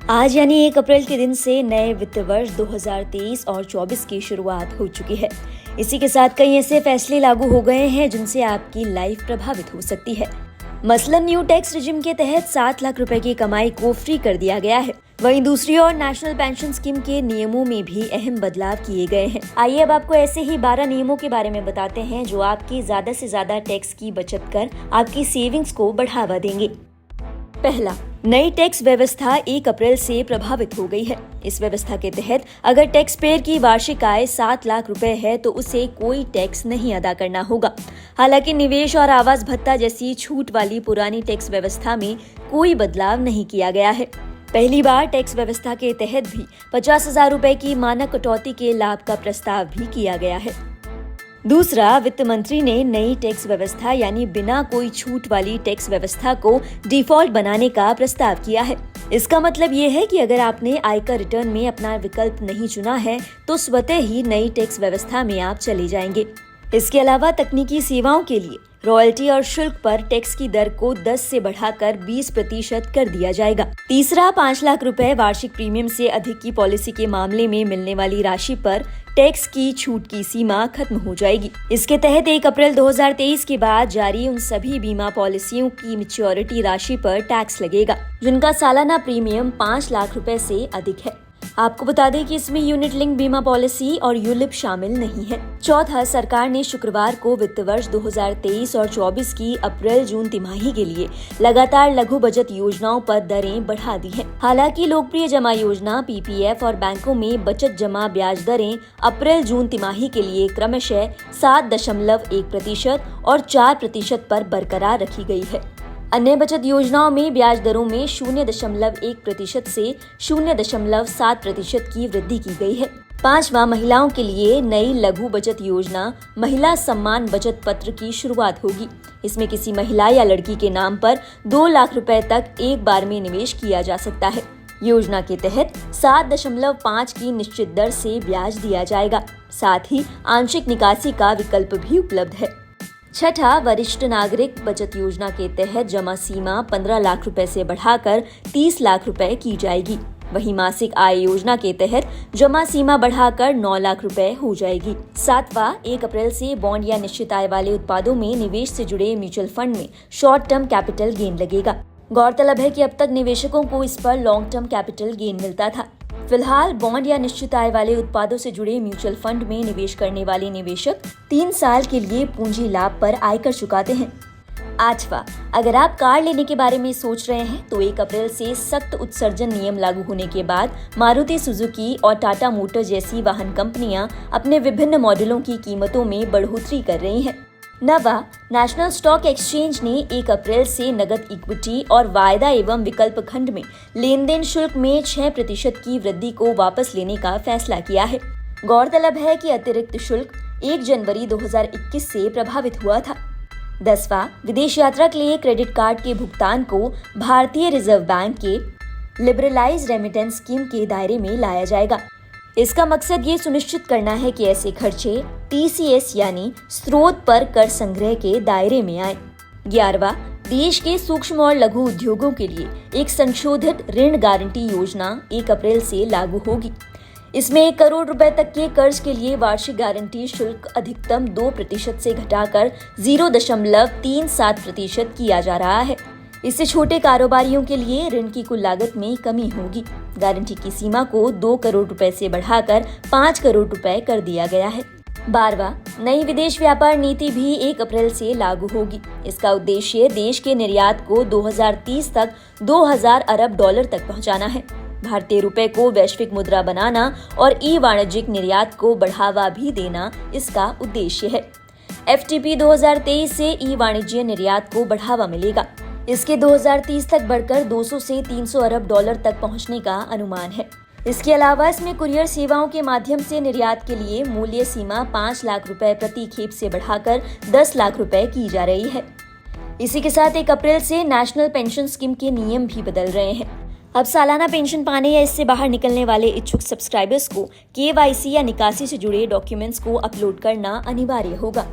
आज यानी 1 अप्रैल के दिन से नए वित्त वर्ष 2023 और 24 की शुरुआत हो चुकी है। इसी के साथ कई ऐसे फैसले लागू हो गए हैं जिनसे आपकी लाइफ प्रभावित हो सकती है। मसलन न्यू टैक्स रिजिम के तहत 7 लाख रुपए की कमाई को फ्री कर दिया गया है। वहीं दूसरी ओर नेशनल पेंशन स्कीम के नियमों में भी अहम बदलाव किए गए हैं। आइए अब आपको ऐसे ही 12 नियमों के बारे में बताते हैं जो आपकी ज्यादा से ज्यादा टैक्स की बचत कर आपकी सेविंग्स को बढ़ावा देंगे। पहला, नई टैक्स व्यवस्था 1 अप्रैल से प्रभावित हो गई है। इस व्यवस्था के तहत अगर टैक्स पेयर की वार्षिक आय 7 लाख रुपए है तो उसे कोई टैक्स नहीं अदा करना होगा। हालांकि निवेश और आवास भत्ता जैसी छूट वाली पुरानी टैक्स व्यवस्था में कोई बदलाव नहीं किया गया है। पहली बार टैक्स व्यवस्था के तहत भी 50,000 रुपए की मानक कटौती के लाभ का प्रस्ताव भी किया गया है। दूसरा, वित्त मंत्री ने नई टैक्स व्यवस्था यानी बिना कोई छूट वाली टैक्स व्यवस्था को डिफॉल्ट बनाने का प्रस्ताव किया है। इसका मतलब ये है कि अगर आपने आयकर रिटर्न में अपना विकल्प नहीं चुना है तो स्वतः ही नई टैक्स व्यवस्था में आप चले जाएंगे। इसके अलावा तकनीकी सेवाओं के लिए रॉयल्टी और शुल्क पर टैक्स की दर को 10 से बढ़ाकर 20% कर दिया जाएगा। तीसरा, 5 लाख रुपए वार्षिक प्रीमियम से अधिक की पॉलिसी के मामले में मिलने वाली राशि पर टैक्स की छूट की सीमा खत्म हो जाएगी। इसके तहत 1 अप्रैल 2023 के बाद जारी उन सभी बीमा पॉलिसियों की मैच्योरिटी राशि पर टैक्स लगेगा जिनका सालाना प्रीमियम 5 लाख रुपए से अधिक है। आपको बता दें कि इसमें यूनिट लिंक बीमा पॉलिसी और यूलिप शामिल नहीं है। चौथा, सरकार ने शुक्रवार को वित्त वर्ष 2023 और 24 की अप्रैल-जून तिमाही के लिए लगातार लघु बचत योजनाओं पर दरें बढ़ा दी हैं। हालांकि लोकप्रिय जमा योजना पीपीएफ और बैंकों में बचत जमा ब्याज दरें अप्रैल-जून तिमाही के लिए क्रमशः 7.1% और 4% पर बरकरार रखी गई है। अन्य बचत योजनाओं में ब्याज दरों में 0.1% से 0.7% की वृद्धि की गई है। पांचवा, महिलाओं के लिए नई लघु बचत योजना महिला सम्मान बचत पत्र की शुरुआत होगी। इसमें किसी महिला या लड़की के नाम पर 2 लाख रुपए तक एक बार में निवेश किया जा सकता है। योजना के तहत 7.5 की निश्चित दर से ब्याज दिया जाएगा। साथ ही आंशिक निकासी का विकल्प भी उपलब्ध है। छठा, वरिष्ठ नागरिक बचत योजना के तहत जमा सीमा 15 लाख रुपए से बढ़ाकर 30 लाख रुपए की जाएगी। वहीं मासिक आय योजना के तहत जमा सीमा बढ़ाकर 9 लाख रुपए हो जाएगी। सातवां, 1 अप्रैल से बॉन्ड या निश्चित आय वाले उत्पादों में निवेश से जुड़े म्यूचुअल फंड में शॉर्ट टर्म कैपिटल गेन लगेगा। गौरतलब है कि अब तक निवेशकों को इस पर लॉन्ग टर्म कैपिटल गेन मिलता था। फिलहाल बॉन्ड या निश्चित आय वाले उत्पादों से जुड़े म्यूचुअल फंड में निवेश करने वाले निवेशक 3 साल के लिए पूंजी लाभ पर आयकर चुकाते हैं। आठवां, अगर आप कार लेने के बारे में सोच रहे हैं तो 1 अप्रैल से सख्त उत्सर्जन नियम लागू होने के बाद मारुति सुजुकी और टाटा मोटर जैसी वाहन कंपनियां अपने विभिन्न मॉडलों की कीमतों में बढ़ोतरी कर रही हैं। नवा, नेशनल स्टॉक एक्सचेंज ने 1 अप्रैल से नगद इक्विटी और वायदा एवं विकल्प खंड में लेन देन शुल्क में 6% की वृद्धि को वापस लेने का फैसला किया है। गौरतलब है कि अतिरिक्त शुल्क 1 जनवरी 2021 से प्रभावित हुआ था। 10वां, विदेश यात्रा के लिए क्रेडिट कार्ड के भुगतान को भारतीय रिजर्व बैंक के लिबरलाइज्ड रेमिटेंस स्कीम के दायरे में लाया जाएगा। इसका मकसद ये सुनिश्चित करना है कि ऐसे खर्चे टीसीएस यानी स्रोत पर कर संग्रह के दायरे में आए। 11वां, देश के सूक्ष्म और लघु उद्योगों के लिए एक संशोधित ऋण गारंटी योजना 1 अप्रैल से लागू होगी। इसमें 1 करोड़ रुपए तक के कर्ज के लिए वार्षिक गारंटी शुल्क अधिकतम 2% से घटाकर 0.37% किया जा रहा है। इससे छोटे कारोबारियों के लिए ऋण की कुल लागत में कमी होगी। गारंटी की सीमा को 2 करोड़ रुपए से बढ़ाकर 5 करोड़ रुपए कर दिया गया है। 12वां, नई विदेश व्यापार नीति भी 1 अप्रैल से लागू होगी। इसका उद्देश्य देश के निर्यात को 2030 तक 2000 अरब डॉलर तक पहुंचाना है। भारतीय रुपए को वैश्विक मुद्रा बनाना और ई वाणिज्यिक निर्यात को बढ़ावा भी देना इसका उद्देश्य है। FTP 2023 से ई वाणिज्य निर्यात को बढ़ावा मिलेगा। इसके 2030 तक बढ़कर 200 से 300 अरब डॉलर तक पहुंचने का अनुमान है। इसके अलावा इसमें कुरियर सेवाओं के माध्यम से निर्यात के लिए मूल्य सीमा 5 लाख रुपए प्रति खेप से बढ़ाकर 10 लाख रुपए की जा रही है। इसी के साथ 1 अप्रैल से नेशनल पेंशन स्कीम के नियम भी बदल रहे हैं। अब सालाना पेंशन पाने या इससे बाहर निकलने वाले इच्छुक सब्सक्राइबर्स को KYC या निकासी से जुड़े डॉक्यूमेंट्स को अपलोड करना अनिवार्य होगा।